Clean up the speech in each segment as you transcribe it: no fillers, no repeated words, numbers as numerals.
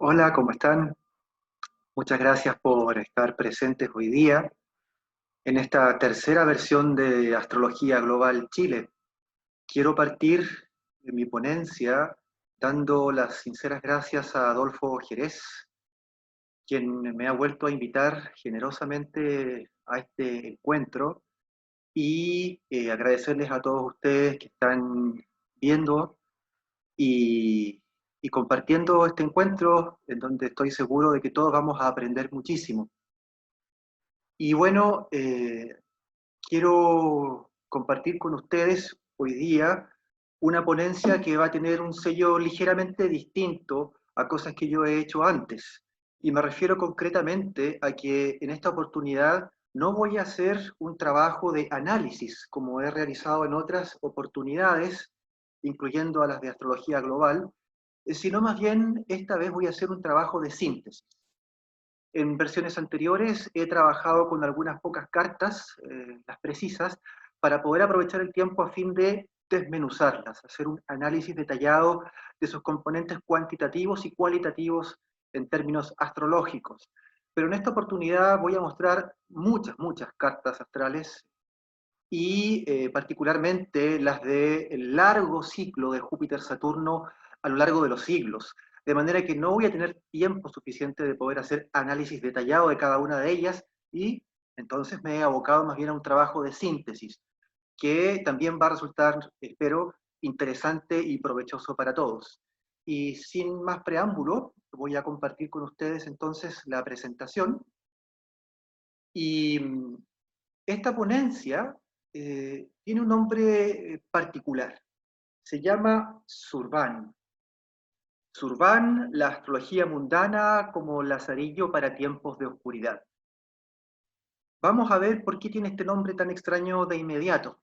Hola, ¿cómo están? Muchas gracias por estar presentes hoy día en esta tercera versión de Astrología Global Chile. Quiero partir de mi ponencia dando las sinceras gracias a Adolfo Jerez, quien me ha vuelto a invitar generosamente a este encuentro y agradecerles a todos ustedes que están viendo y, y compartiendo este encuentro en donde estoy seguro de que todos vamos a aprender muchísimo. Y bueno, quiero compartir con ustedes hoy día una ponencia que va a tener un sello ligeramente distinto a cosas que yo he hecho antes. Y me refiero concretamente a que en esta oportunidad no voy a hacer un trabajo de análisis como he realizado en otras oportunidades, incluyendo a las de astrología global, sino más bien esta vez voy a hacer un trabajo de síntesis. En versiones anteriores he trabajado con algunas pocas cartas, las precisas, para poder aprovechar el tiempo a fin de desmenuzarlas, hacer un análisis detallado de sus componentes cuantitativos y cualitativos en términos astrológicos. Pero en esta oportunidad voy a mostrar muchas cartas astrales y particularmente las del largo ciclo de Júpiter-Saturno a lo largo de los siglos. De manera que no voy a tener tiempo suficiente de poder hacer análisis detallado de cada una de ellas y entonces me he abocado más bien a un trabajo de síntesis que también va a resultar, espero, interesante y provechoso para todos. Y sin más preámbulo, voy a compartir con ustedes entonces la presentación. Y esta ponencia tiene un nombre particular. Se llama Surban. Surban, la astrología mundana como lazarillo para tiempos de oscuridad. Vamos a ver por qué tiene este nombre tan extraño de inmediato.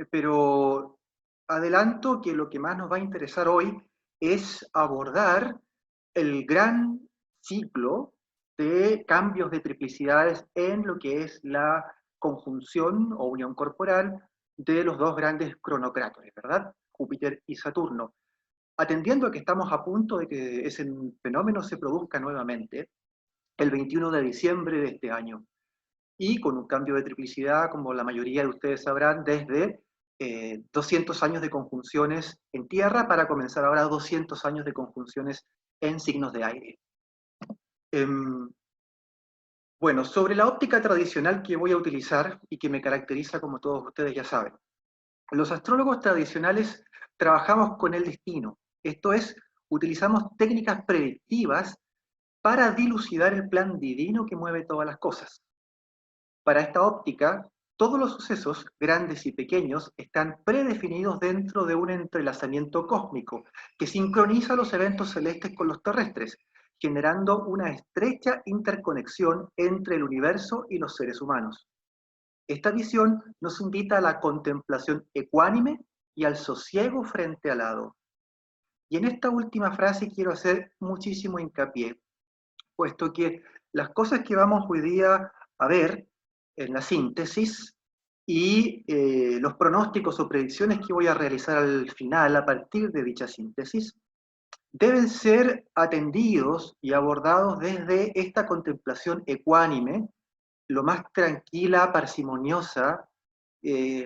Pero adelanto que lo que más nos va a interesar hoy es abordar el gran ciclo de cambios de triplicidades en lo que es la conjunción o unión corporal de los dos grandes cronocrátores, ¿verdad? Júpiter y Saturno. Atendiendo a que estamos a punto de que ese fenómeno se produzca nuevamente el 21 de diciembre de este año y con un cambio de triplicidad, como la mayoría de ustedes sabrán, desde 200 años de conjunciones en Tierra para comenzar ahora 200 años de conjunciones en signos de aire. Eh, bueno, sobre la óptica tradicional que voy a utilizar y que me caracteriza, como todos ustedes ya saben. Los astrólogos tradicionales trabajamos con el destino, esto es, utilizamos técnicas predictivas para dilucidar el plan divino que mueve todas las cosas. Para esta óptica, todos los sucesos, grandes y pequeños, están predefinidos dentro de un entrelazamiento cósmico que sincroniza los eventos celestes con los terrestres, generando una estrecha interconexión entre el universo y los seres humanos. Esta visión nos invita a la contemplación ecuánime y al sosiego frente al hado. Y en esta última frase quiero hacer muchísimo hincapié, puesto que las cosas que vamos hoy día a ver en la síntesis y los pronósticos o predicciones que voy a realizar al final a partir de dicha síntesis deben ser atendidos y abordados desde esta contemplación ecuánime, lo más tranquila, parsimoniosa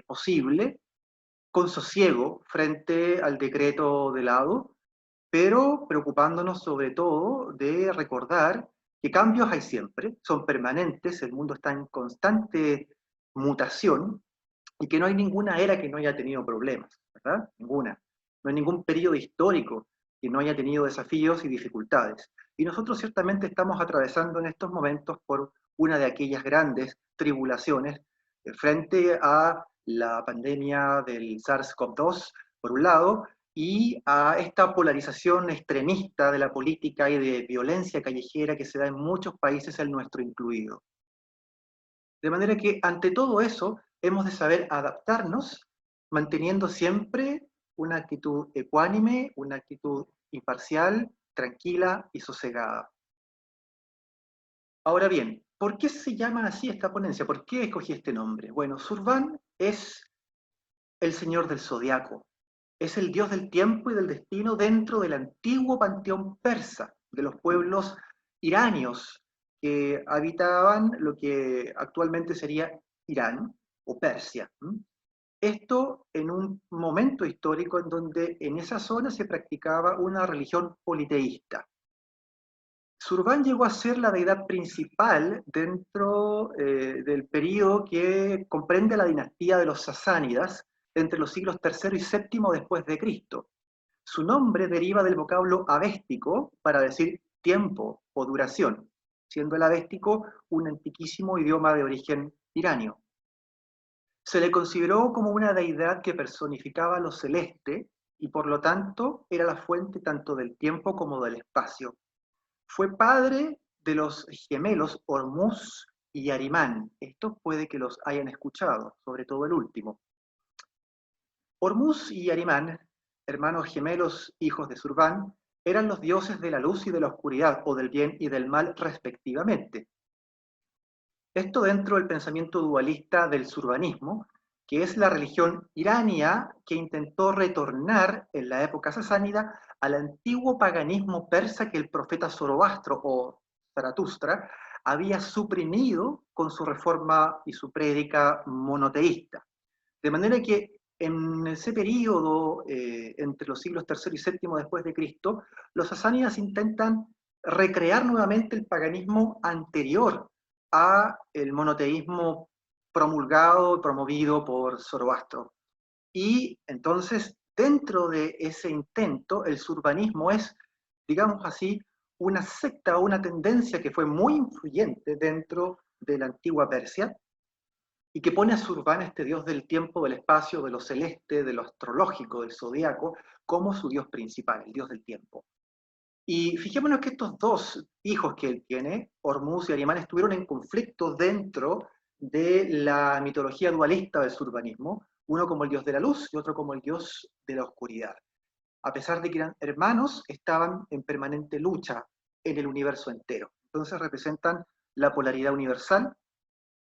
posible, con sosiego frente al decreto de lado, pero preocupándonos sobre todo de recordar que cambios hay siempre, son permanentes, el mundo está en constante mutación y que no hay ninguna era que no haya tenido problemas, ¿verdad? Ninguna. No hay ningún periodo histórico que no haya tenido desafíos y dificultades. Y nosotros ciertamente estamos atravesando en estos momentos por una de aquellas grandes tribulaciones frente a la pandemia del SARS-CoV-2, por un lado, y a esta polarización extremista de la política y de violencia callejera que se da en muchos países, el nuestro incluido. De manera que ante todo eso hemos de saber adaptarnos, manteniendo siempre una actitud ecuánime, una actitud imparcial, tranquila y sosegada. Ahora bien, ¿por qué se llama así esta ponencia? ¿Por qué escogí este nombre? Bueno, Surban es el señor del zodiaco, es el dios del tiempo y del destino dentro del antiguo panteón persa. de los pueblos iranios que habitaban lo que actualmente sería Irán o Persia. Esto en un momento histórico en donde en esa zona se practicaba una religión politeísta. Surván llegó a ser la deidad principal dentro del período que comprende la dinastía de los sasánidas entre los siglos III y VII después de Cristo. Su nombre deriva del vocablo avéstico para decir tiempo o duración, siendo el avéstico un antiquísimo idioma de origen iranio. Se le consideró como una deidad que personificaba lo celeste y por lo tanto era la fuente tanto del tiempo como del espacio. Fue padre de los gemelos Hormuz y Arimán. Estos puede que los hayan escuchado, sobre todo el último. Hormuz y Arimán, hermanos gemelos hijos de Surván, eran los dioses de la luz y de la oscuridad, o del bien y del mal respectivamente. Esto dentro del pensamiento dualista del surbanismo, que es la religión irania que intentó retornar en la época sasánida al antiguo paganismo persa que el profeta Zoroastro o Zaratustra había suprimido con su reforma y su prédica monoteísta. De manera que en ese periodo, entre los siglos III y VII después de Cristo, los sasánidas intentan recrear nuevamente el paganismo anterior a el monoteísmo promulgado y promovido por Zoroastro. Y entonces, dentro de ese intento, el surbanismo es, digamos así, una secta o una tendencia que fue muy influyente dentro de la antigua Persia, y que pone a Surván, este dios del tiempo, del espacio, de lo celeste, de lo astrológico, del zodíaco, como su dios principal, el dios del tiempo. Y fijémonos que estos dos hijos que él tiene, Hormuz y Arimán, estuvieron en conflicto dentro de la mitología dualista del surbanismo, uno como el dios de la luz y otro como el dios de la oscuridad. A pesar de que eran hermanos, estaban en permanente lucha en el universo entero. Entonces representan la polaridad universal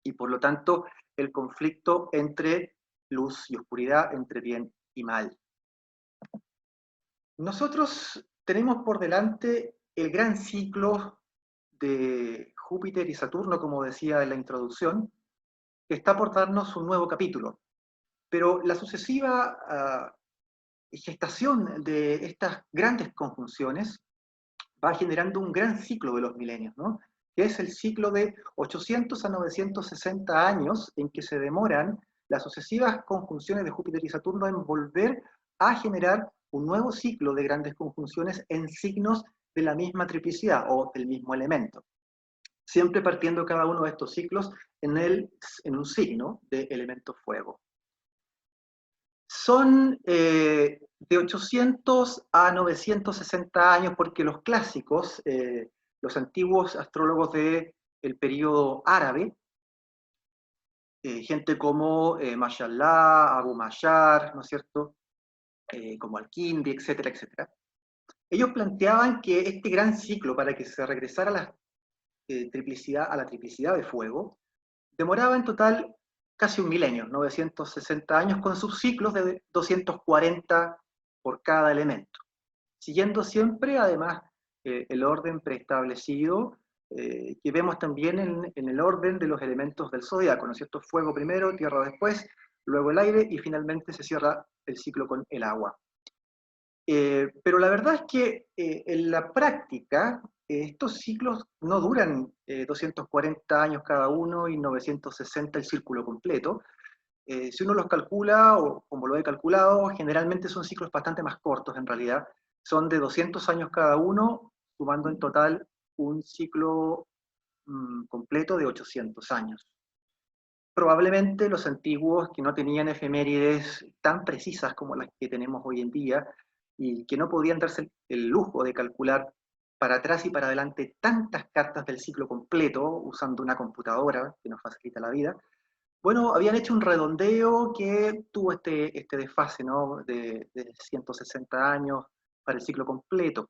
y por lo tanto el conflicto entre luz y oscuridad, entre bien y mal. Nosotros tenemos por delante el gran ciclo de Júpiter y Saturno, como decía en la introducción, que está por darnos un nuevo capítulo. Pero la sucesiva gestación de estas grandes conjunciones va generando un gran ciclo de los milenios, ¿no? Que es el ciclo de 800 a 960 años en que se demoran las sucesivas conjunciones de Júpiter y Saturno en volver a generar un nuevo ciclo de grandes conjunciones en signos de la misma triplicidad o del mismo elemento. Siempre partiendo cada uno de estos ciclos en un signo de elemento fuego. Son de 800 a 960 años porque los clásicos, los antiguos astrólogos del periodo árabe, gente como Mashallah, Abu Mashar, ¿no es cierto?, como Al-Kindi, etcétera, etcétera. Ellos planteaban que este gran ciclo, para que se regresara a la triplicidad de fuego, demoraba en total casi un milenio, 960 años, con sus ciclos de 240 por cada elemento, siguiendo siempre, además, el orden preestablecido que vemos también en el orden de los elementos del zodiaco, ¿no es cierto? Fuego primero, tierra después, luego el aire y finalmente se cierra el ciclo con el agua. Pero la verdad es que en la práctica estos ciclos no duran 240 años cada uno y 960 el círculo completo. Si uno los calcula, o como lo he calculado, generalmente son ciclos bastante más cortos en realidad. Son de 200 años cada uno, sumando en total un ciclo completo de 800 años. Probablemente los antiguos que no tenían efemérides tan precisas como las que tenemos hoy en día, y que no podían darse el lujo de calcular para atrás y para adelante tantas cartas del ciclo completo usando una computadora que nos facilita la vida, bueno, habían hecho un redondeo que tuvo este desfase, ¿no?, de 160 años para el ciclo completo.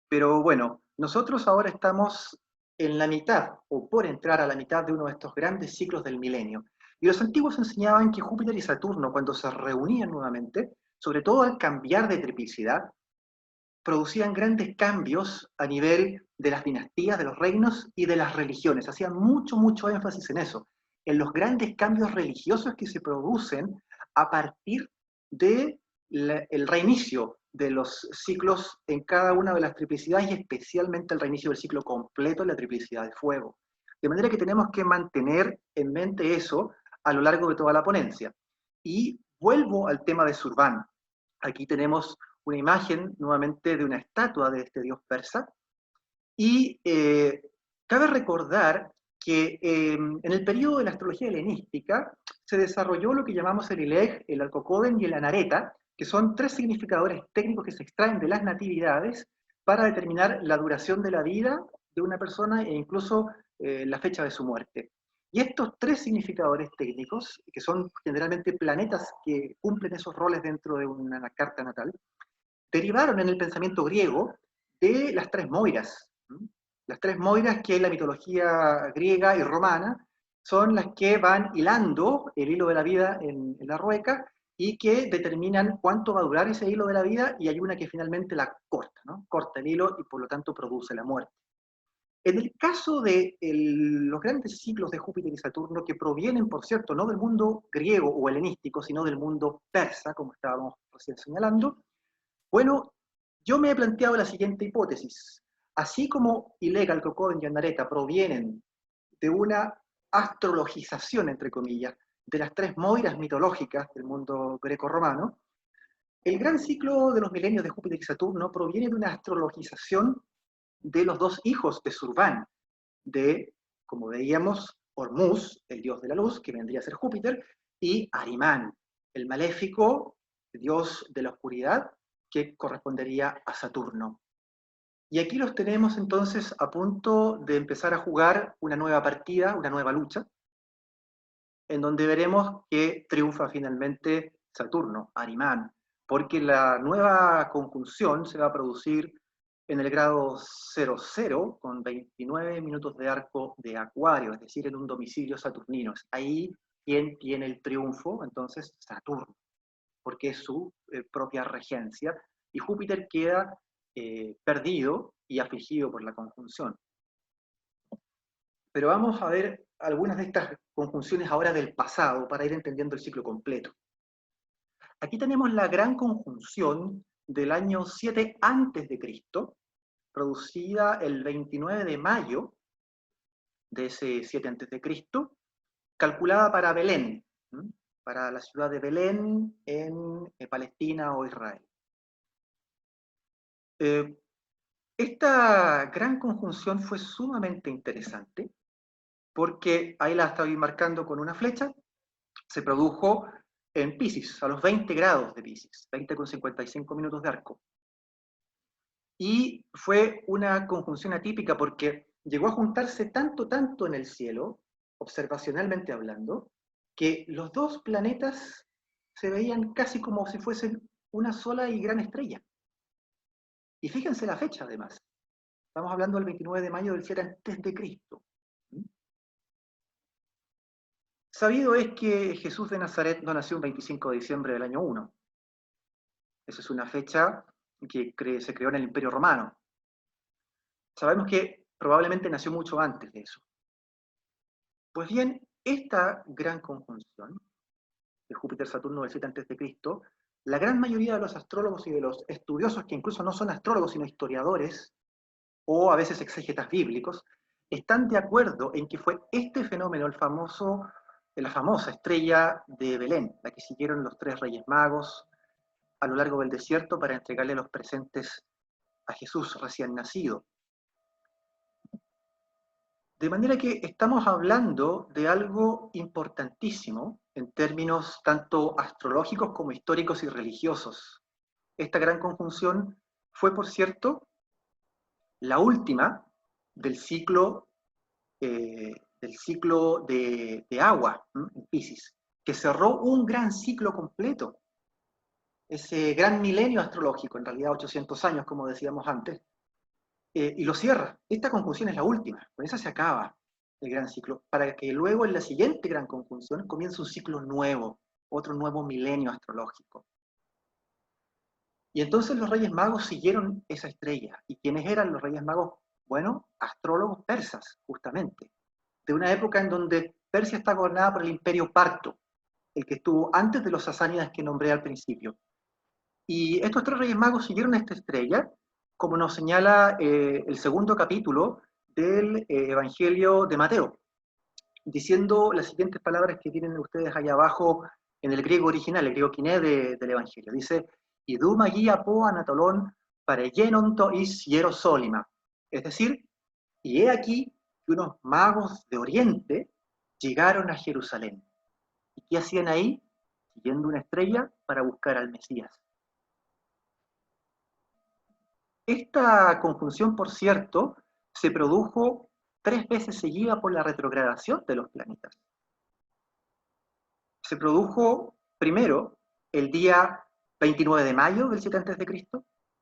Pero bueno, nosotros ahora estamos en la mitad, o por entrar a la mitad de uno de estos grandes ciclos del milenio. Y los antiguos enseñaban que Júpiter y Saturno, cuando se reunían nuevamente, sobre todo al cambiar de triplicidad, producían grandes cambios a nivel de las dinastías, de los reinos y de las religiones. Hacían mucho, mucho énfasis en eso, en los grandes cambios religiosos que se producen a partir del reinicio de los ciclos en cada una de las triplicidades y especialmente el reinicio del ciclo completo en la triplicidad de fuego. De manera que tenemos que mantener en mente eso a lo largo de toda la ponencia. Y vuelvo al tema de Surban. Aquí tenemos una imagen nuevamente de una estatua de este dios persa. Y cabe recordar que en el periodo de la astrología helenística se desarrolló lo que llamamos el Ileg, el Alcocoden y el Anareta, que son tres significadores técnicos que se extraen de las natividades para determinar la duración de la vida de una persona e incluso la fecha de su muerte. Y estos tres significadores técnicos, que son generalmente planetas que cumplen esos roles dentro de una carta natal, derivaron en el pensamiento griego de las tres Moiras. Las tres Moiras que en la mitología griega y romana son las que van hilando el hilo de la vida en la rueca y que determinan cuánto va a durar ese hilo de la vida, y hay una que finalmente la corta, ¿no? Corta el hilo y por lo tanto produce la muerte. En el caso de los grandes ciclos de Júpiter y Saturno, que provienen, por cierto, no del mundo griego o helenístico, sino del mundo persa, como estábamos recién señalando, bueno, yo me he planteado la siguiente hipótesis. Así como Ilega, Alcocoden y Anareta provienen de una astrologización, entre comillas, de las tres moiras mitológicas del mundo greco-romano, el gran ciclo de los milenios de Júpiter y Saturno proviene de una astrologización de los dos hijos de Surban, de, como veíamos, Hormuz, el dios de la luz, que vendría a ser Júpiter, y Arimán, el maléfico dios de la oscuridad, que correspondería a Saturno. Y aquí los tenemos entonces a punto de empezar a jugar una nueva partida, una nueva lucha, en donde veremos que triunfa finalmente Saturno, Arimán, porque la nueva conjunción se va a producir en el grado 00 con 29 minutos de arco de Acuario, es decir, en un domicilio saturnino. Ahí, ¿quién tiene el triunfo? Entonces, Saturno, porque es su propia regencia, y Júpiter queda perdido y afligido por la conjunción. Pero vamos a ver algunas de estas conjunciones ahora del pasado para ir entendiendo el ciclo completo. Aquí tenemos la gran conjunción del año 7 a.C., producida el 29 de mayo de ese 7 a.C., calculada para Belén, para la ciudad de Belén en Palestina o Israel. Esta gran conjunción fue sumamente interesante porque, ahí la estoy marcando con una flecha, se produjo en Piscis, a los 20 grados de Piscis, 20,55 minutos de arco. Y fue una conjunción atípica porque llegó a juntarse tanto en el cielo, observacionalmente hablando, que los dos planetas se veían casi como si fuesen una sola y gran estrella. Y fíjense la fecha, además. Estamos hablando del 29 de mayo del 7 a.C. Sabido es que Jesús de Nazaret no nació un 25 de diciembre del año 1. Esa es una fecha que se creó en el Imperio Romano. Sabemos que probablemente nació mucho antes de eso. Pues bien, esta gran conjunción de Júpiter-Saturno del 7 a.C., la gran mayoría de los astrólogos y de los estudiosos, que incluso no son astrólogos sino historiadores, o a veces exégetas bíblicos, están de acuerdo en que fue este fenómeno la famosa estrella de Belén, la que siguieron los tres reyes magos a lo largo del desierto para entregarle los presentes a Jesús recién nacido. De manera que estamos hablando de algo importantísimo en términos tanto astrológicos como históricos y religiosos. Esta gran conjunción fue, por cierto, la última del ciclo de agua en Piscis, que cerró un gran ciclo completo. Ese gran milenio astrológico, en realidad 800 años, como decíamos antes, y lo cierra. Esta conjunción es la última, con esa se acaba el gran ciclo, para que luego en la siguiente gran conjunción comience un ciclo nuevo, otro nuevo milenio astrológico. Y entonces los Reyes Magos siguieron esa estrella. ¿Y quiénes eran los Reyes Magos? Bueno, astrólogos persas, justamente, de una época en donde Persia está gobernada por el Imperio Parto, el que estuvo antes de los sasánidas que nombré al principio. Y estos tres Reyes Magos siguieron esta estrella, como nos señala el segundo capítulo del Evangelio de Mateo, diciendo las siguientes palabras que tienen ustedes allá abajo en el griego original, el griego quiné del Evangelio. Dice, «Idú magia po anatolón pareyenon to is hierosólima». Es decir, y he aquí que unos magos de Oriente llegaron a Jerusalén. ¿Y qué hacían ahí? Siguiendo una estrella para buscar al Mesías. Esta conjunción, por cierto, se produjo 3 veces seguida por la retrogradación de los planetas. Se produjo primero el día 29 de mayo del 7 a.C.,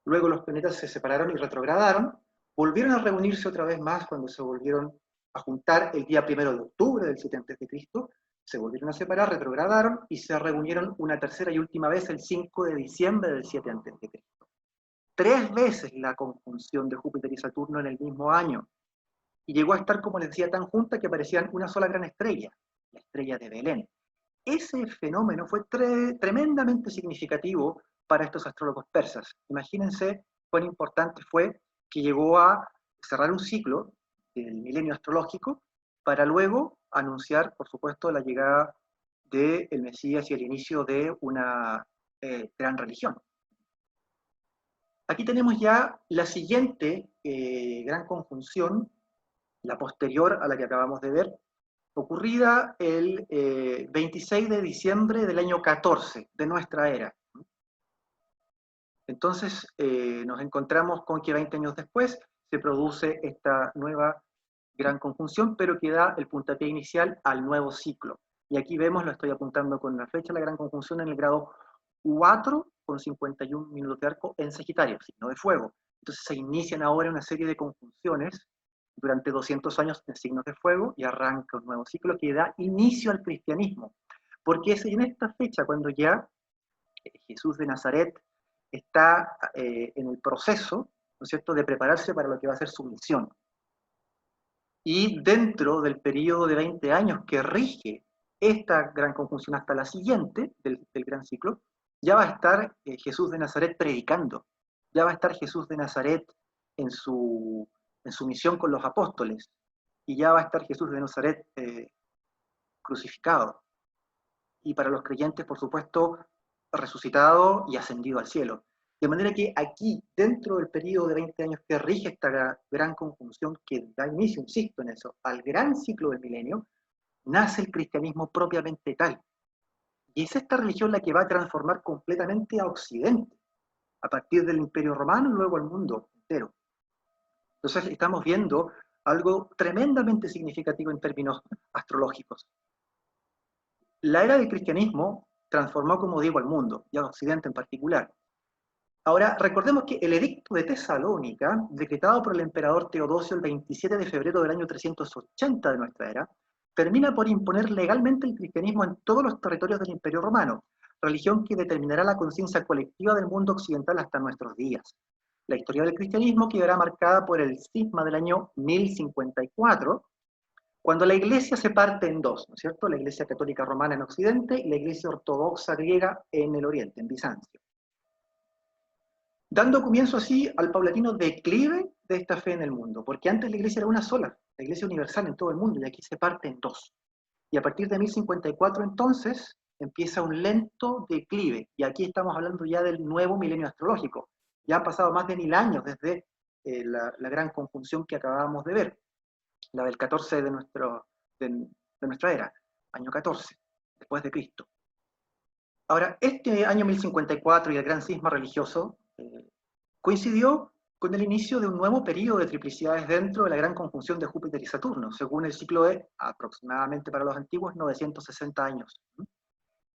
luego los planetas se separaron y retrogradaron, volvieron a reunirse otra vez más cuando se volvieron a juntar el día 1 de octubre del 7 a.C., se volvieron a separar, retrogradaron y se reunieron una tercera y última vez el 5 de diciembre del 7 a.C. 3 veces la conjunción de Júpiter y Saturno en el mismo año, y llegó a estar, como les decía, tan junta que parecían una sola gran estrella, la estrella de Belén. Ese fenómeno fue tremendamente significativo para estos astrólogos persas. Imagínense cuán importante fue que llegó a cerrar un ciclo del milenio astrológico para luego anunciar, por supuesto, la llegada del Mesías y el inicio de una gran religión. Aquí tenemos ya la siguiente gran conjunción, la posterior a la que acabamos de ver, ocurrida el 26 de diciembre del año 14 de nuestra era. Entonces nos encontramos con que 20 años después se produce esta nueva gran conjunción, pero que da el puntapié inicial al nuevo ciclo. Y aquí vemos, lo estoy apuntando con una flecha, la gran conjunción en el grado 4 con 51 minutos de arco en Sagitario, signo de fuego. Entonces se inician ahora una serie de conjunciones durante 200 años en signos de fuego y arranca un nuevo ciclo que da inicio al cristianismo. Porque es en esta fecha cuando ya Jesús de Nazaret está en el proceso, ¿no es cierto?, de prepararse para lo que va a ser su misión. Y dentro del periodo de 20 años que rige esta gran conjunción hasta la siguiente, del gran ciclo, ya va a estar Jesús de Nazaret predicando, ya va a estar Jesús de Nazaret en su misión con los apóstoles, y ya va a estar Jesús de Nazaret crucificado. Y para los creyentes, por supuesto, resucitado y ascendido al cielo. De manera que aquí, dentro del periodo de 20 años que rige esta gran conjunción que da inicio, insisto en eso, al gran ciclo del milenio, nace el cristianismo propiamente tal. Y es esta religión la que va a transformar completamente a Occidente, a partir del Imperio Romano y luego al mundo entero. Entonces estamos viendo algo tremendamente significativo en términos astrológicos. La era del cristianismo transformó, como digo, al mundo, y a Occidente en particular. Ahora, recordemos que el edicto de Tesalónica, decretado por el emperador Teodosio el 27 de febrero del año 380 de nuestra era, termina por imponer legalmente el cristianismo en todos los territorios del Imperio Romano, religión que determinará la conciencia colectiva del mundo occidental hasta nuestros días. La historia del cristianismo quedará marcada por el cisma del año 1054, cuando la iglesia se parte en dos, ¿no es cierto? La iglesia católica romana en Occidente y la iglesia ortodoxa griega en el Oriente, en Bizancio. Dando comienzo así al paulatino declive de esta fe en el mundo, porque antes la iglesia era una sola, la iglesia universal en todo el mundo, y aquí se parte en dos. Y a partir de 1054 entonces empieza un lento declive, y aquí estamos hablando ya del nuevo milenio astrológico. Ya han pasado más de 1000 años desde la gran conjunción que acabábamos de ver, la del 14 de nuestra era, año 14, después de Cristo. Ahora, este año 1054 y el gran cisma religioso coincidió con el inicio de un nuevo periodo de triplicidades dentro de la gran conjunción de Júpiter y Saturno, según el ciclo de, aproximadamente para los antiguos, 960 años.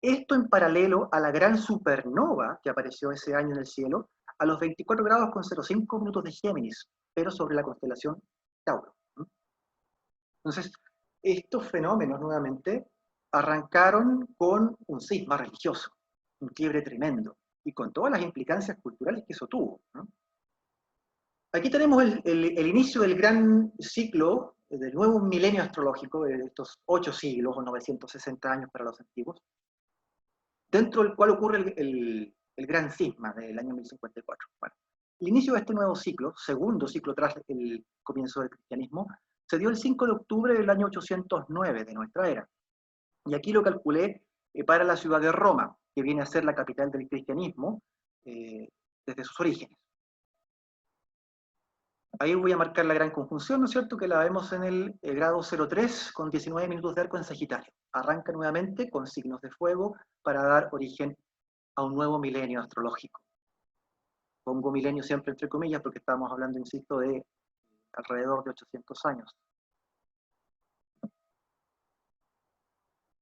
Esto en paralelo a la gran supernova que apareció ese año en el cielo, a los 24 grados con 05 minutos de Géminis, pero sobre la constelación Tauro. Entonces, estos fenómenos nuevamente arrancaron con un cisma religioso, un quiebre tremendo. y con todas las implicancias culturales que eso tuvo, ¿no? Aquí tenemos el inicio del gran ciclo, del nuevo milenio astrológico, de estos 8 siglos o 960 años para los antiguos, dentro del cual ocurre el gran cisma del año 1054. Bueno, el inicio de este nuevo ciclo, segundo ciclo tras el comienzo del cristianismo, se dio el 5 de octubre del año 809 de nuestra era. Y aquí lo calculé para la ciudad de Roma, que viene a ser la capital del cristianismo desde sus orígenes. Ahí voy a marcar la gran conjunción, ¿no es cierto?, que la vemos en el grado 03 con 19 minutos de arco en Sagitario. Arranca nuevamente con signos de fuego para dar origen a un nuevo milenio astrológico. Pongo milenio siempre entre comillas porque estamos hablando, insisto, de alrededor de 800 años.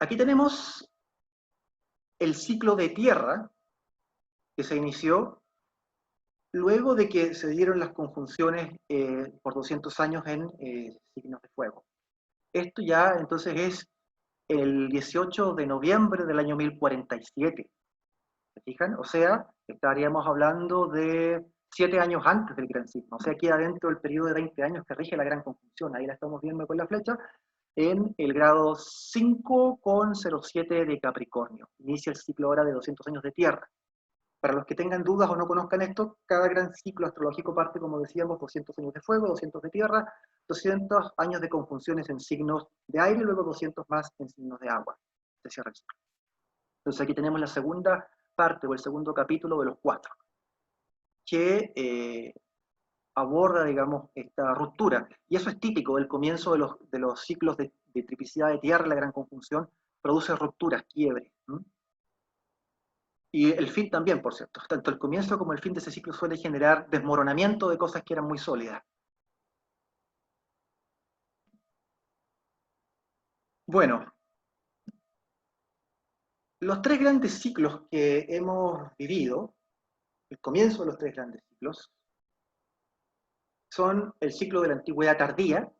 Aquí tenemos el ciclo de tierra que se inició luego de que se dieron las conjunciones por 200 años en signos de fuego. Esto ya entonces es el 18 de noviembre del año 1047. ¿Se fijan? O sea, estaríamos hablando de 7 años antes del gran signo. O sea, queda dentro del periodo de 20 años que rige la gran conjunción. Ahí la estamos viendo con la flecha, en el grado 5 con 07 de Capricornio. Inicia el ciclo ahora de 200 años de tierra. Para los que tengan dudas o no conozcan esto, cada gran ciclo astrológico parte, como decíamos, 200 años de fuego, 200 de tierra, 200 años de conjunciones en signos de aire y luego 200 más en signos de agua. Se cierra el ciclo. Entonces aquí tenemos la segunda parte o el segundo capítulo de los 4, que aborda, digamos, esta ruptura. Y eso es típico del comienzo de los ciclos de triplicidad de tierra, la gran conjunción, produce rupturas, quiebres. Y el fin también, por cierto. Tanto el comienzo como el fin de ese ciclo suele generar desmoronamiento de cosas que eran muy sólidas. Bueno, los 3 grandes ciclos que hemos vivido, el comienzo de los 3 grandes ciclos, son el ciclo de la antigüedad tardía,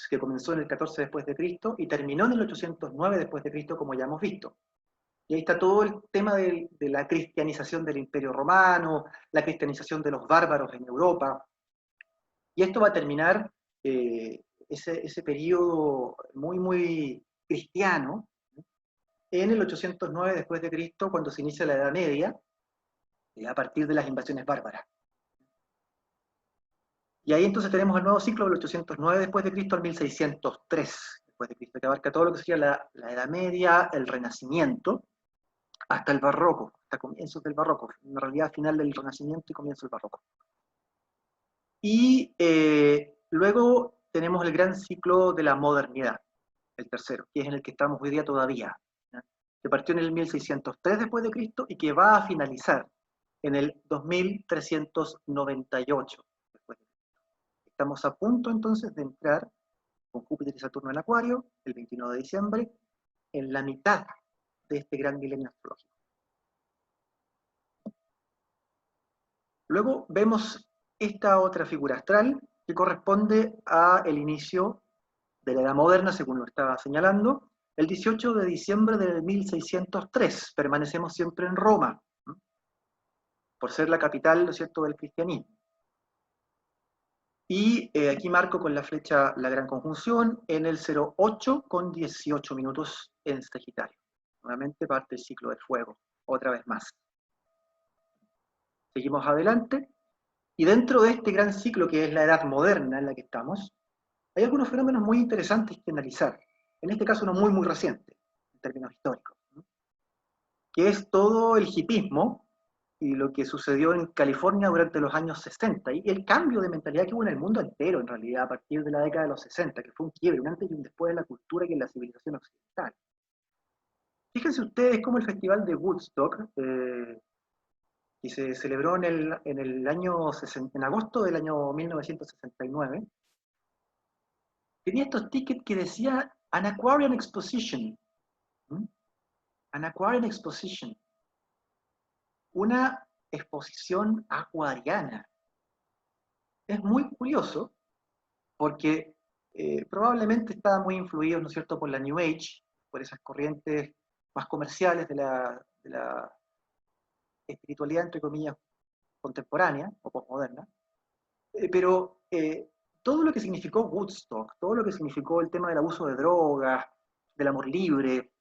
que comenzó en el 14 después de Cristo y terminó en el 809 después de Cristo, como ya hemos visto. Y ahí está todo el tema de la cristianización del Imperio Romano, la cristianización de los bárbaros en Europa. Y esto va a terminar ese periodo muy, muy cristiano en el 809 después de Cristo, cuando se inicia la Edad Media, a partir de las invasiones bárbaras. Y ahí entonces tenemos el nuevo ciclo del 809 después de Cristo al 1603 después de Cristo, que abarca todo lo que sería la Edad Media, el Renacimiento, hasta el Barroco, hasta comienzos del Barroco, en realidad final del Renacimiento y comienzo del Barroco. Y luego tenemos el gran ciclo de la modernidad, el tercero, que es en el que estamos hoy día todavía, ¿ya?, que partió en el 1603 después de Cristo y que va a finalizar en el 2398 después de Cristo. Estamos a punto entonces de entrar con Júpiter y Saturno en Acuario, el 29 de diciembre, en la mitad de este gran milenio astrológico. Luego vemos esta otra figura astral que corresponde al inicio de la Edad Moderna, según lo estaba señalando, el 18 de diciembre del 1603. Permanecemos siempre en Roma, ¿no?, por ser la capital, ¿no es cierto?, del cristianismo. Y aquí marco con la flecha la gran conjunción en el 08 con 18 minutos en Sagitario. Nuevamente parte el ciclo del fuego, otra vez más. Seguimos adelante, y dentro de este gran ciclo que es la edad moderna en la que estamos, hay algunos fenómenos muy interesantes que analizar. En este caso uno muy, muy reciente, en términos históricos, ¿no?, que es todo el hipismo y lo que sucedió en California durante los años 60, y el cambio de mentalidad que hubo en el mundo entero, en realidad, a partir de la década de los 60, que fue un quiebre, un antes y un después de la cultura y en la civilización occidental. Fíjense ustedes cómo el festival de Woodstock, que se celebró en agosto del año 1969, tenía estos tickets que decía An Aquarian Exposition. ¿Mm? An Aquarian Exposition. Una exposición acuariana. Es muy curioso porque probablemente estaban muy influidos, ¿no es cierto?, por la New Age, por esas corrientes más comerciales de la espiritualidad, entre comillas, contemporánea o postmoderna, pero todo lo que significó Woodstock, todo lo que significó el tema del abuso de drogas, del amor libre,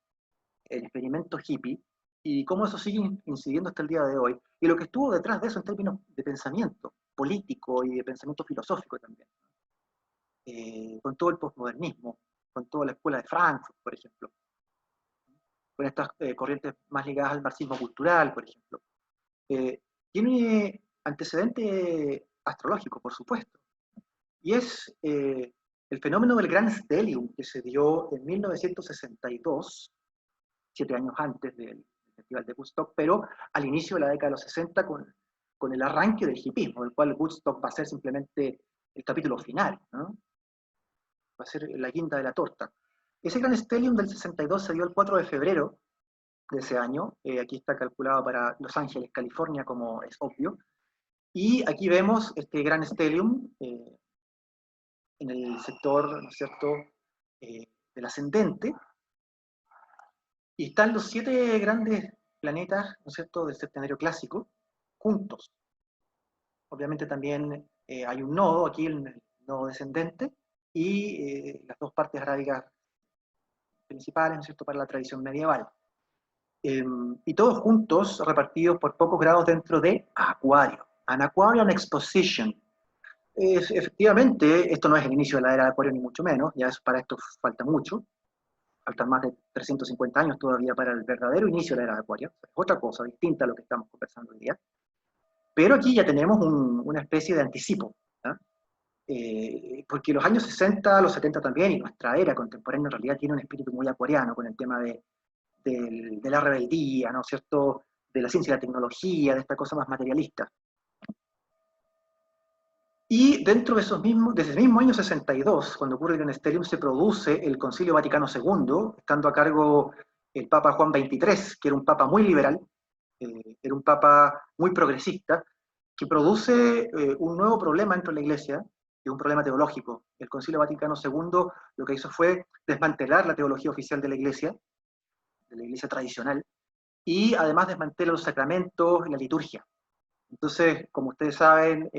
el experimento hippie, y cómo eso sigue incidiendo hasta el día de hoy, y lo que estuvo detrás de eso en términos de pensamiento político y de pensamiento filosófico también, con todo el postmodernismo, con toda la escuela de Frankfurt, por ejemplo, con estas corrientes más ligadas al marxismo cultural, por ejemplo. Tiene antecedente astrológico, por supuesto, y es el fenómeno del Gran Stellium que se dio en 1962, 7 años antes del Festival de Woodstock, pero al inicio de la década de los 60 con el arranque del hipismo, del cual Woodstock va a ser simplemente el capítulo final, ¿no? Va a ser la guinda de la torta. Ese Gran Stellium del 62 se dio el 4 de febrero de ese año, aquí está calculado para Los Ángeles, California, como es obvio, y aquí vemos este Gran Stellium en el sector, ¿no es cierto?, del ascendente, y están los 7 grandes planetas, ¿no es cierto?, del septenario clásico, juntos. Obviamente también hay un nodo, aquí el nodo descendente, y las dos partes arábicas principales, ¿no es cierto?, para la tradición medieval. Y todos juntos, repartidos por pocos grados dentro de Acuario. An Aquarian Exposition. Efectivamente, esto no es el inicio de la era de Acuario, ni mucho menos, ya para esto falta mucho, faltan más de 350 años todavía para el verdadero inicio de la era de Acuario, es otra cosa distinta a lo que estamos conversando hoy día, pero aquí ya tenemos una especie de anticipo, ¿no? Porque los años 60, los 70 también, y nuestra era contemporánea en realidad tiene un espíritu muy acuariano con el tema de la rebeldía, ¿no es cierto?, de la ciencia y la tecnología, de esta cosa más materialista. Y dentro de desde el mismo año 62, cuando ocurre el Gran Stellium, se produce el Concilio Vaticano II, estando a cargo el Papa Juan XXIII, que era un papa muy liberal, era un papa muy progresista, que produce un nuevo problema dentro de la Iglesia, que es un problema teológico. El Concilio Vaticano II lo que hizo fue desmantelar la teología oficial de la Iglesia tradicional, y además desmantela los sacramentos y la liturgia. Entonces, como ustedes saben,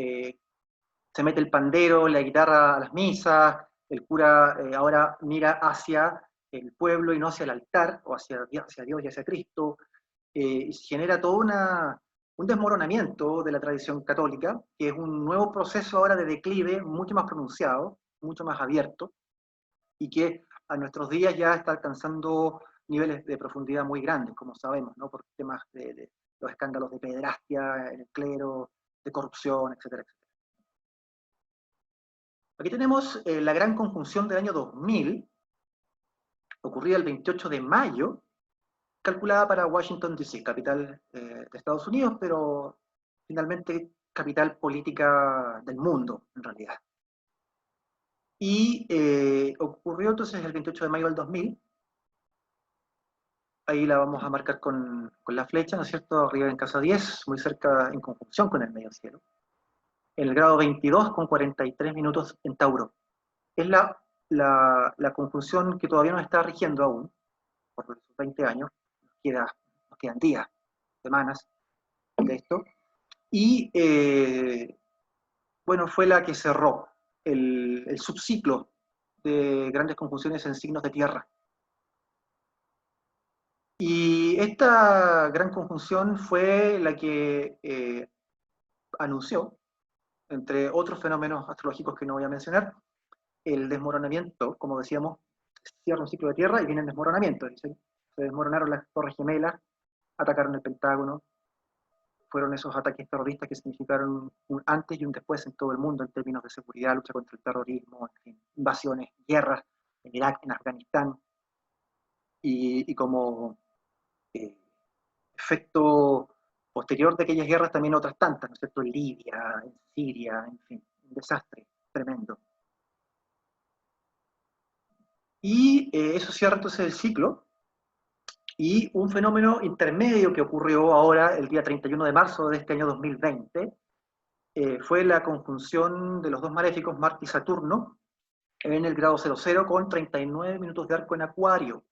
se mete el pandero, la guitarra a las misas, el cura ahora mira hacia el pueblo y no hacia el altar, o hacia Dios y hacia Cristo, y se genera todo un desmoronamiento de la tradición católica, que es un nuevo proceso ahora de declive mucho más pronunciado, mucho más abierto, y que a nuestros días ya está alcanzando niveles de profundidad muy grandes, como sabemos, ¿no?, por temas de los escándalos de pederastia en el clero, de corrupción, etcétera, etcétera. Aquí tenemos la gran conjunción del año 2000, ocurrida el 28 de mayo, calculada para Washington, D.C., capital de Estados Unidos, pero finalmente capital política del mundo, en realidad. Y ocurrió entonces el 28 de mayo del 2000, ahí la vamos a marcar con la flecha, ¿no es cierto?, arriba en casa 10, muy cerca, en conjunción con el medio cielo. En el grado 22 con 43 minutos en Tauro. Es la conjunción que todavía no está rigiendo aún, por los 20 años, nos quedan días, semanas de esto, y bueno, fue la que cerró el subciclo de grandes conjunciones en signos de tierra. Y esta gran conjunción fue la que anunció, entre otros fenómenos astrológicos que no voy a mencionar, el desmoronamiento, como decíamos, cierra un ciclo de tierra y viene el desmoronamiento. Se desmoronaron las Torres Gemelas, atacaron el Pentágono, fueron esos ataques terroristas que significaron un antes y un después en todo el mundo en términos de seguridad, lucha contra el terrorismo, en fin, invasiones, guerras en Irak, en Afganistán, y como efecto posterior de aquellas guerras también otras tantas, ¿no es cierto?, en Libia, en Siria, en fin, un desastre tremendo. Y eso cierra entonces el ciclo, y un fenómeno intermedio que ocurrió ahora, el día 31 de marzo de este año 2020, fue la conjunción de los dos maléficos, Marte y Saturno, en el grado 00 con 39 minutos de arco en Acuario.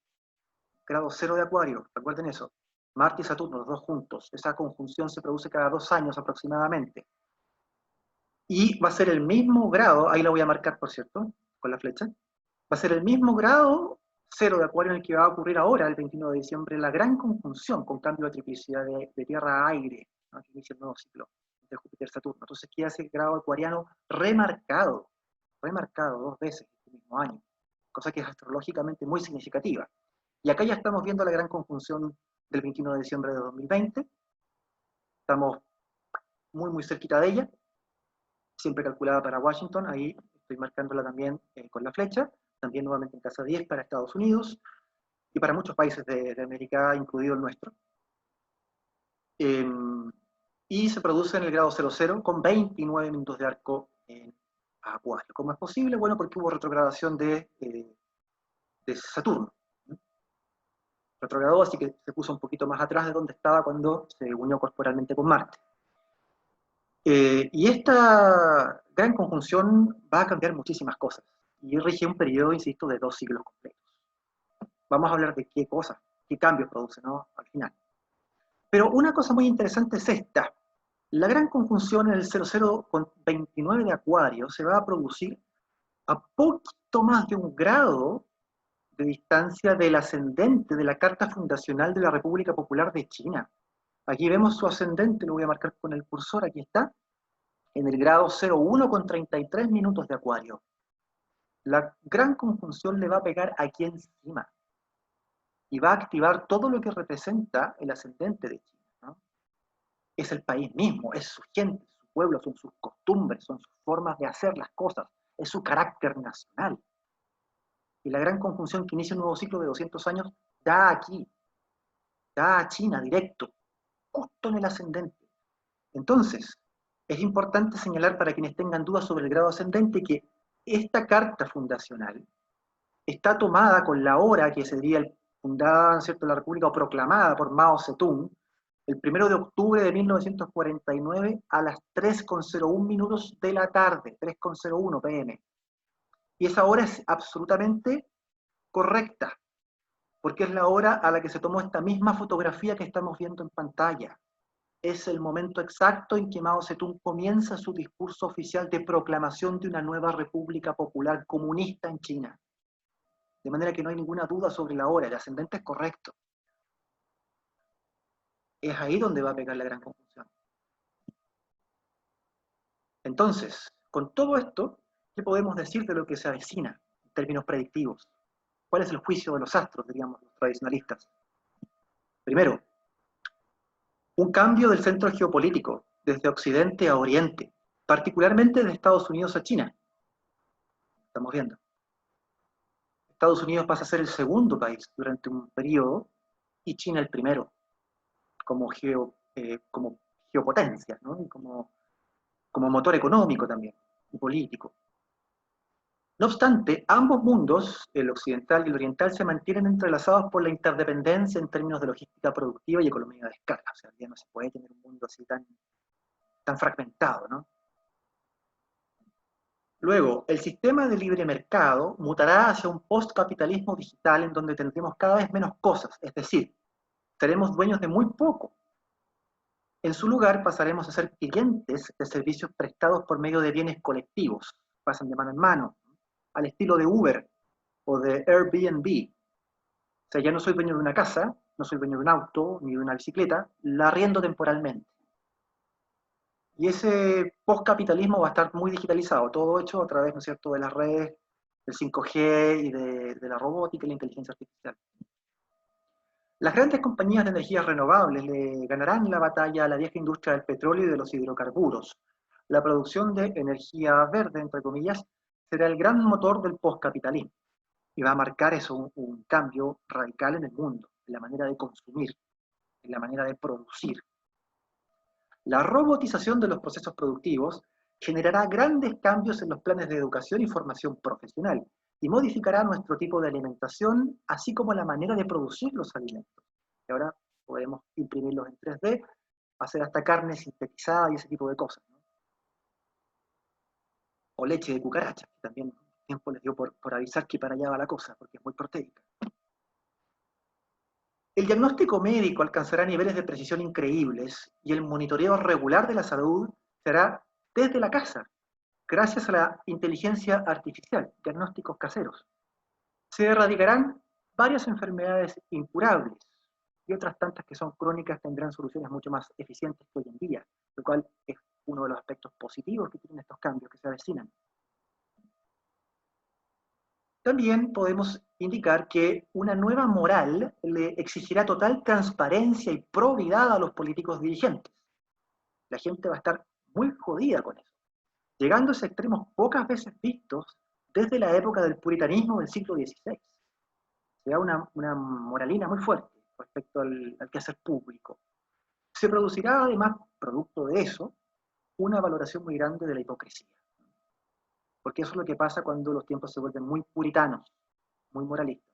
Grado 0 de Acuario, recuerden eso. Marte y Saturno, los dos juntos. Esa conjunción se produce cada 2 años aproximadamente. Y va a ser el mismo grado, ahí lo voy a marcar, por cierto, con la flecha, va a ser el mismo grado cero de Acuario en el que va a ocurrir ahora, el 21 de diciembre, la gran conjunción con cambio de triplicidad de Tierra a aire, ¿no? Que inicia el nuevo ciclo de Júpiter-Saturno. Entonces queda ese grado acuariano remarcado 2 veces este mismo año, cosa que es astrológicamente muy significativa. Y acá ya estamos viendo la gran conjunción del 21 de diciembre de 2020, estamos muy cerquita de ella, siempre calculada para Washington, ahí estoy marcándola también con la flecha, también nuevamente en casa 10 para Estados Unidos y para muchos países de América, incluido el nuestro. Y se produce en el grado 00 con 29 minutos de arco en Acuario. ¿Cómo es posible? Bueno, porque hubo retrogradación de Saturno. Retrogradó, así que se puso un poquito más atrás de donde estaba cuando se unió corporalmente con Marte. Y esta gran conjunción va a cambiar muchísimas cosas. Y rige un periodo, insisto, de 2 siglos completos. Vamos a hablar de qué cosas, qué cambios produce, ¿no? Al final. Pero una cosa muy interesante es esta. La gran conjunción en el 00 con 29 de Acuario se va a producir a poquito más de 1 grado de distancia del ascendente de la Carta Fundacional de la República Popular de China. Aquí vemos su ascendente, lo voy a marcar con el cursor, aquí está, en el grado 01 con 33 minutos de Acuario. La gran conjunción le va a pegar aquí encima y va a activar todo lo que representa el ascendente de China, ¿no? Es el país mismo, es su gente, su pueblo, son sus costumbres, son sus formas de hacer las cosas, es su carácter nacional. Y la gran conjunción que inicia un nuevo ciclo de 200 años da aquí, da a China directo, justo en el ascendente. Entonces, es importante señalar para quienes tengan dudas sobre el grado ascendente que esta carta fundacional está tomada con la hora que sería fundada, ¿cierto?, la República o proclamada por Mao Zedong, el 1 de octubre de 1949 a las 3:01 minutos de la tarde, 3:01 pm. Y esa hora es absolutamente correcta, porque es la hora a la que se tomó esta misma fotografía que estamos viendo en pantalla. Es el momento exacto en que Mao Zedong comienza su discurso oficial de proclamación de una nueva República Popular Comunista en China. De manera que no hay ninguna duda sobre la hora, el ascendente es correcto. Es ahí donde va a pegar la gran confusión. Entonces, con todo esto, ¿qué podemos decir de lo que se avecina en términos predictivos? ¿Cuál es el juicio de los astros, diríamos los tradicionalistas? Primero, un cambio del centro geopolítico, desde Occidente a Oriente, particularmente de Estados Unidos a China. Estamos viendo. Estados Unidos pasa a ser el segundo país durante un periodo y China el primero, como geopotencia, ¿no? Y como motor económico también, y político. No obstante, ambos mundos, el occidental y el oriental, se mantienen entrelazados por la interdependencia en términos de logística productiva y economía de escala. O sea, ya no se puede tener un mundo así tan fragmentado, ¿no? Luego, el sistema de libre mercado mutará hacia un postcapitalismo digital en donde tendremos cada vez menos cosas, es decir, seremos dueños de muy poco. En su lugar pasaremos a ser clientes de servicios prestados por medio de bienes colectivos, pasan de mano en mano, al estilo de Uber o de Airbnb. O sea, ya no soy dueño de una casa, no soy dueño de un auto ni de una bicicleta, la arriendo temporalmente. Y ese postcapitalismo va a estar muy digitalizado, todo hecho a través, ¿no es cierto?, de las redes, del 5G y de la robótica y la inteligencia artificial. Las grandes compañías de energías renovables le ganarán la batalla a la vieja industria del petróleo y de los hidrocarburos. La producción de energía verde, entre comillas, será el gran motor del postcapitalismo y va a marcar eso un cambio radical en el mundo, en la manera de consumir, en la manera de producir. La robotización de los procesos productivos generará grandes cambios en los planes de educación y formación profesional y modificará nuestro tipo de alimentación, así como la manera de producir los alimentos. Y ahora podemos imprimirlos en 3D, hacer hasta carne sintetizada y ese tipo de cosas, ¿no? O leche de cucaracha, que también tiempo les dio por avisar que para allá va la cosa, porque es muy proteica. El diagnóstico médico alcanzará niveles de precisión increíbles y el monitoreo regular de la salud será desde la casa, gracias a la inteligencia artificial, diagnósticos caseros. Se erradicarán varias enfermedades incurables y otras tantas que son crónicas tendrán soluciones mucho más eficientes que hoy en día, lo cual es uno de los aspectos positivos que tienen estos cambios que se avecinan. También podemos indicar que una nueva moral le exigirá total transparencia y probidad a los políticos dirigentes. La gente va a estar muy jodida con eso, llegando a esos extremos pocas veces vistos desde la época del puritanismo del siglo XVI. Se da una moralina muy fuerte respecto al quehacer público. Se producirá además, producto de eso, una valoración muy grande de la hipocresía. Porque eso es lo que pasa cuando los tiempos se vuelven muy puritanos, muy moralistas.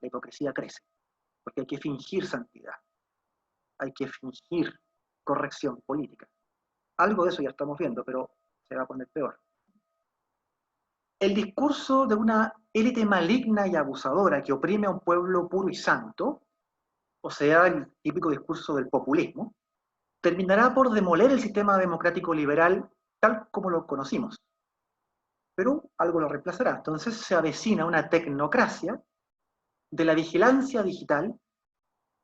La hipocresía crece, porque hay que fingir santidad, hay que fingir corrección política. Algo de eso ya estamos viendo, pero se va a poner peor. El discurso de una élite maligna y abusadora que oprime a un pueblo puro y santo, o sea, el típico discurso del populismo, terminará por demoler el sistema democrático liberal tal como lo conocimos. Pero algo lo reemplazará. Entonces se avecina una tecnocracia de la vigilancia digital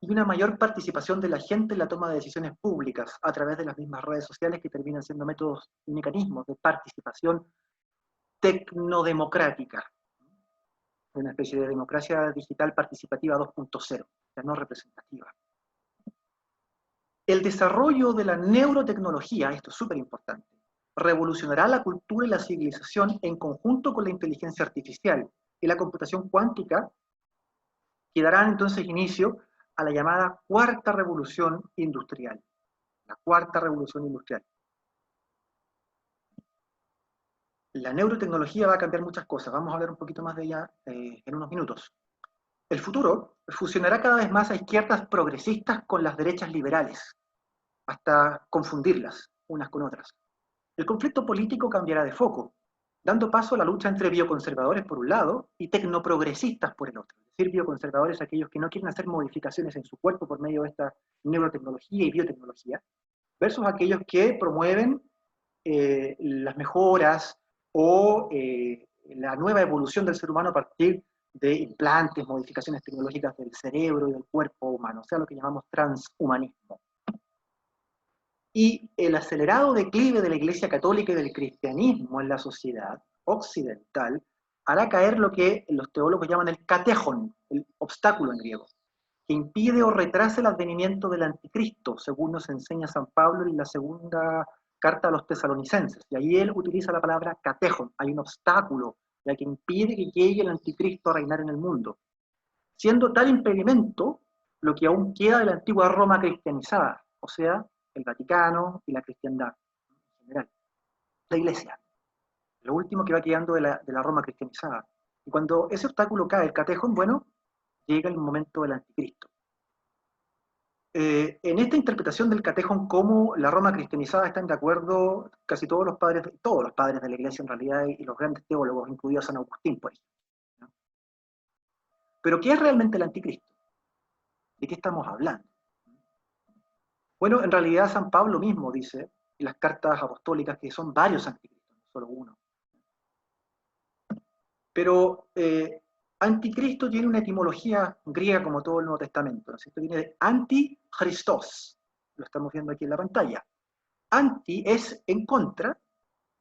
y una mayor participación de la gente en la toma de decisiones públicas a través de las mismas redes sociales que terminan siendo métodos y mecanismos de participación tecnodemocrática, una especie de democracia digital participativa 2.0, ya no representativa. El desarrollo de la neurotecnología, esto es súper importante, revolucionará la cultura y la civilización en conjunto con la inteligencia artificial y la computación cuántica, que darán entonces inicio a la llamada cuarta revolución industrial. La cuarta revolución industrial. La neurotecnología va a cambiar muchas cosas, vamos a hablar un poquito más de ella en unos minutos. El futuro fusionará cada vez más a izquierdas progresistas con las derechas liberales, hasta confundirlas unas con otras. El conflicto político cambiará de foco, dando paso a la lucha entre bioconservadores por un lado y tecnoprogresistas por el otro. Es decir, bioconservadores aquellos que no quieren hacer modificaciones en su cuerpo por medio de esta neurotecnología y biotecnología, versus aquellos que promueven las mejoras o la nueva evolución del ser humano a partir de implantes, modificaciones tecnológicas del cerebro y del cuerpo humano, o sea, lo que llamamos transhumanismo. Y el acelerado declive de la Iglesia Católica y del cristianismo en la sociedad occidental hará caer lo que los teólogos llaman el catejon, el obstáculo en griego, que impide o retrasa el advenimiento del anticristo, según nos enseña San Pablo en la segunda carta a los tesalonicenses. Y ahí él utiliza la palabra catejon, hay un obstáculo ya que impide que llegue el anticristo a reinar en el mundo, siendo tal impedimento lo que aún queda de la antigua Roma cristianizada, o sea, el Vaticano y la cristiandad en general, la Iglesia, lo último que va quedando de la Roma cristianizada. Y cuando ese obstáculo cae, el catejón, bueno, llega el momento del anticristo. En esta interpretación del catejón, como la Roma cristianizada, están de acuerdo casi todos los padres de la Iglesia en realidad, y los grandes teólogos, incluido San Agustín, por ejemplo, ¿no? Pero ¿qué es realmente el anticristo? ¿De qué estamos hablando? Bueno, en realidad San Pablo mismo dice en las cartas apostólicas que son varios anticristos, no solo uno. Pero anticristo tiene una etimología griega como todo el Nuevo Testamento, ¿no es cierto? Viene de anti-Christos, lo estamos viendo aquí en la pantalla. Anti es en contra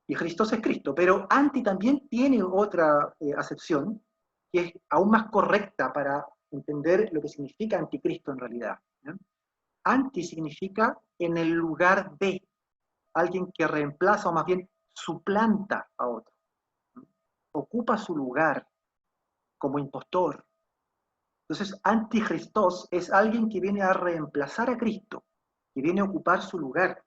y Christos es Cristo, pero anti también tiene otra acepción que es aún más correcta para entender lo que significa anticristo en realidad, ¿no? Anti significa en el lugar de, alguien que reemplaza o más bien suplanta a otro, ¿no? Ocupa su lugar como impostor. Entonces, anticristos es alguien que viene a reemplazar a Cristo, que viene a ocupar su lugar.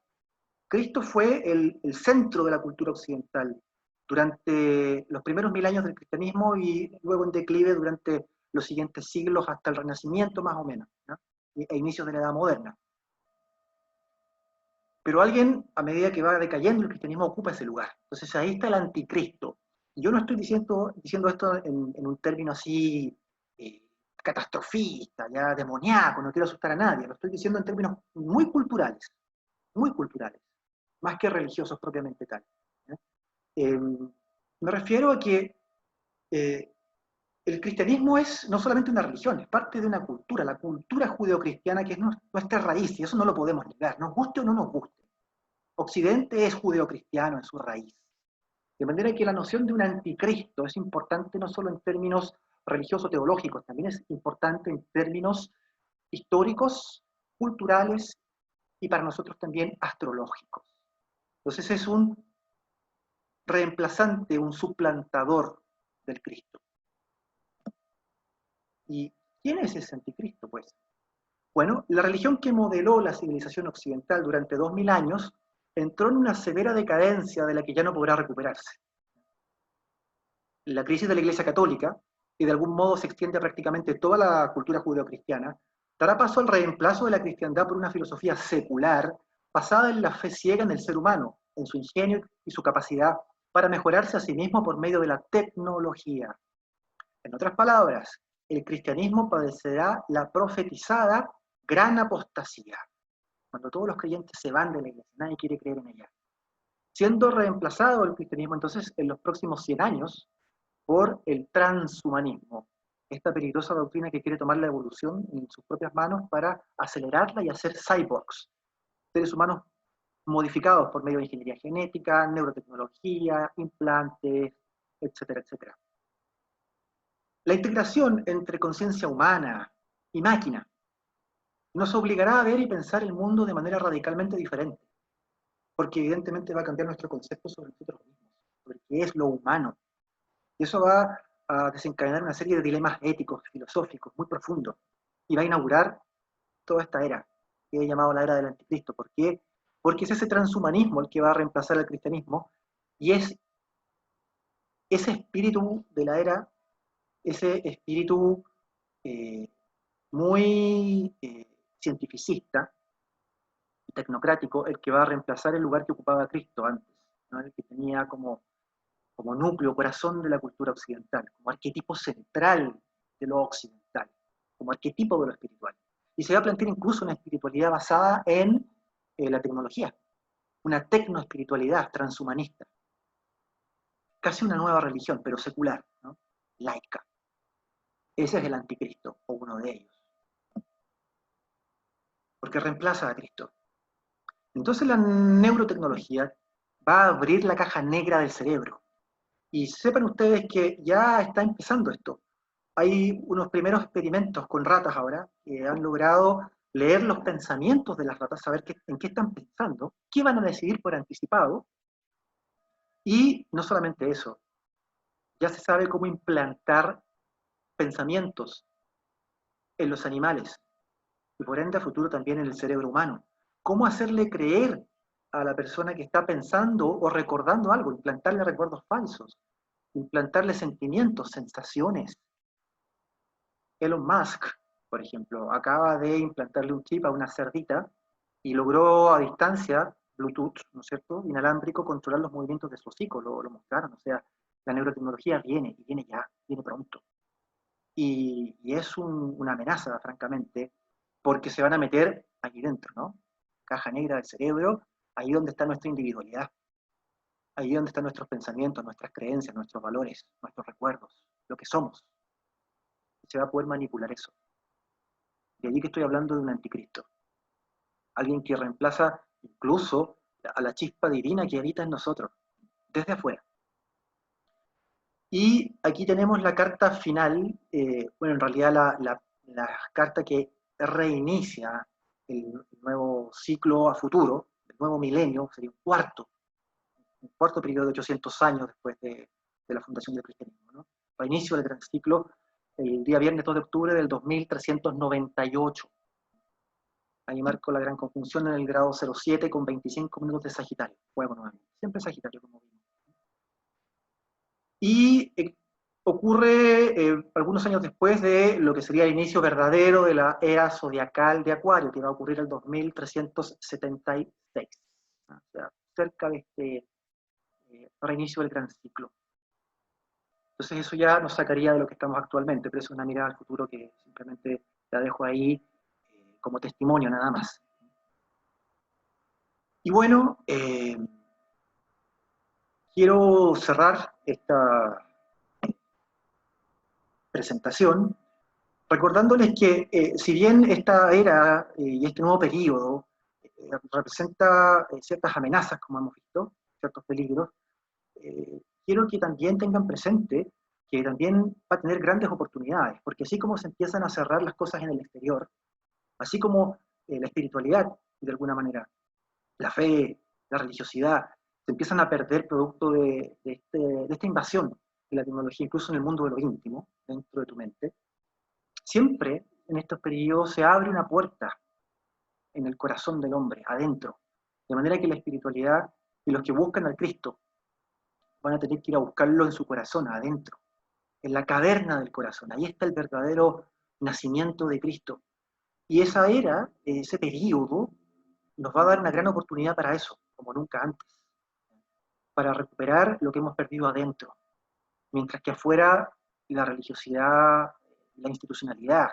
Cristo fue el centro de la cultura occidental durante los primeros 1000 años del cristianismo y luego en declive durante los siguientes siglos hasta el Renacimiento más o menos, ¿no? E inicios de la Edad Moderna. Pero alguien, a medida que va decayendo el cristianismo, ocupa ese lugar. Entonces ahí está el anticristo. Y yo no estoy diciendo esto en un término así catastrofista, ya demoníaco, no quiero asustar a nadie, lo estoy diciendo en términos muy culturales, más que religiosos propiamente tal. Me refiero a que el cristianismo es no solamente una religión, es parte de una cultura, la cultura judeocristiana que es nuestra raíz, y eso no lo podemos negar, nos guste o no nos guste. Occidente es judeocristiano en su raíz. De manera que la noción de un anticristo es importante no solo en términos religioso-teológicos, también es importante en términos históricos, culturales y para nosotros también astrológicos. Entonces es un reemplazante, un suplantador del Cristo. ¿Y quién es ese anticristo, pues? Bueno, la religión que modeló la civilización occidental durante 2000 años entró en una severa decadencia de la que ya no podrá recuperarse. La crisis de la Iglesia Católica, y de algún modo se extiende a prácticamente toda la cultura judeocristiana, dará paso al reemplazo de la cristiandad por una filosofía secular basada en la fe ciega en el ser humano, en su ingenio y su capacidad para mejorarse a sí mismo por medio de la tecnología. En otras palabras, el cristianismo padecerá la profetizada gran apostasía, cuando todos los creyentes se van de la iglesia, nadie quiere creer en ella. Siendo reemplazado el cristianismo entonces en los próximos 100 años por el transhumanismo, esta peligrosa doctrina que quiere tomar la evolución en sus propias manos para acelerarla y hacer cyborgs, seres humanos modificados por medio de ingeniería genética, neurotecnología, implantes, etcétera, etcétera. La integración entre conciencia humana y máquina nos obligará a ver y pensar el mundo de manera radicalmente diferente, porque evidentemente va a cambiar nuestro concepto sobre nosotros mismos, sobre qué es lo humano. Y eso va a desencadenar una serie de dilemas éticos, filosóficos, muy profundos, y va a inaugurar toda esta era, que he llamado la era del anticristo. ¿Por qué? Porque es ese transhumanismo el que va a reemplazar al cristianismo, y es ese espíritu de la era, ese espíritu eh, muy cientificista, tecnocrático, el que va a reemplazar el lugar que ocupaba Cristo antes, ¿no? El que tenía como núcleo, corazón de la cultura occidental, como arquetipo central de lo occidental, como arquetipo de lo espiritual. Y se va a plantear incluso una espiritualidad basada en la tecnología, una tecnoespiritualidad transhumanista, casi una nueva religión, pero secular, ¿no? Laica. Ese es el anticristo, o uno de ellos, porque reemplaza a Cristo. Entonces la neurotecnología va a abrir la caja negra del cerebro. Y sepan ustedes que ya está empezando esto. Hay unos primeros experimentos con ratas ahora que han logrado leer los pensamientos de las ratas, saber en qué están pensando, qué van a decidir por anticipado. Y no solamente eso, ya se sabe cómo implantar pensamientos en los animales y por ende a futuro también en el cerebro humano. Cómo hacerle creer a la persona que está pensando o recordando algo, implantarle recuerdos falsos, implantarle sentimientos, sensaciones. Elon Musk, por ejemplo, acaba de implantarle un chip a una cerdita y logró a distancia, Bluetooth, ¿no es cierto?, inalámbrico, controlar los movimientos de su hocico, lo mostraron. O sea, la neurotecnología viene, y viene ya, viene pronto. Y es una amenaza, francamente, porque se van a meter aquí dentro, ¿no? Caja negra del cerebro, ahí donde está nuestra individualidad, ahí donde están nuestros pensamientos, nuestras creencias, nuestros valores, nuestros recuerdos, lo que somos. Se va a poder manipular eso. De allí que estoy hablando de un anticristo. Alguien que reemplaza incluso a la chispa divina que habita en nosotros, desde afuera. Y aquí tenemos la carta final, bueno, en realidad la carta que reinicia el nuevo ciclo a futuro, el nuevo milenio, sería un cuarto periodo de 800 años después de la fundación del cristianismo, ¿no? Reinicio del gran ciclo el día viernes 2 de octubre del 2398. Ahí marco la gran conjunción en el grado 07 con 25 minutos de Sagitario. Fuego nuevamente. Siempre Sagitario, como vimos. Y ocurre algunos años después de lo que sería el inicio verdadero de la era zodiacal de Acuario, que va a ocurrir el 2376. O sea, cerca de este reinicio del gran ciclo. Entonces eso ya nos sacaría de lo que estamos actualmente, pero es una mirada al futuro que simplemente la dejo ahí como testimonio nada más. Y bueno, quiero cerrar esta presentación recordándoles que si bien esta era y este nuevo periodo representa ciertas amenazas, como hemos visto, ciertos peligros, quiero que también tengan presente que también va a tener grandes oportunidades, porque así como se empiezan a cerrar las cosas en el exterior, así como la espiritualidad, de alguna manera, la fe, la religiosidad, se empiezan a perder producto de esta invasión de la tecnología, incluso en el mundo de lo íntimo, dentro de tu mente, siempre en estos periodos se abre una puerta en el corazón del hombre, adentro, de manera que la espiritualidad y los que buscan al Cristo van a tener que ir a buscarlo en su corazón, adentro, en la caverna del corazón. Ahí está el verdadero nacimiento de Cristo. Y esa era, ese periodo, nos va a dar una gran oportunidad para eso, como nunca antes, para recuperar lo que hemos perdido adentro, mientras que afuera la religiosidad, la institucionalidad,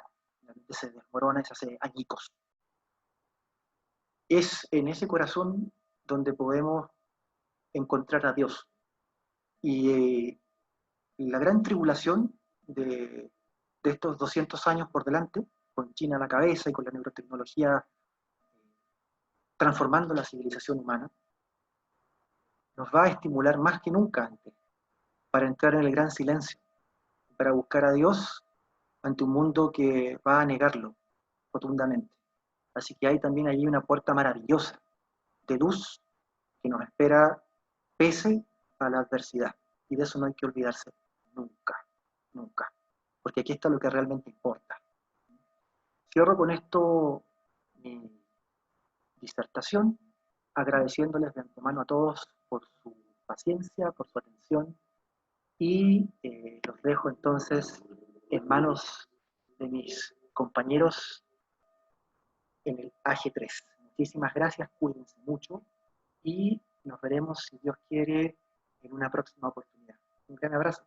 se desmorona y se hace añicos. Es en ese corazón donde podemos encontrar a Dios. Y la gran tribulación de estos 200 años por delante, con China a la cabeza y con la neurotecnología transformando la civilización humana, nos va a estimular más que nunca antes para entrar en el gran silencio, para buscar a Dios ante un mundo que va a negarlo rotundamente. Así que hay también allí una puerta maravillosa de luz que nos espera pese a la adversidad. Y de eso no hay que olvidarse nunca, nunca. Porque aquí está lo que realmente importa. Cierro con esto mi disertación, agradeciéndoles de antemano a todos por su paciencia, por su atención, y los dejo entonces en manos de mis compañeros en el AG3. Muchísimas gracias, cuídense mucho y nos veremos, si Dios quiere, en una próxima oportunidad. Un gran abrazo.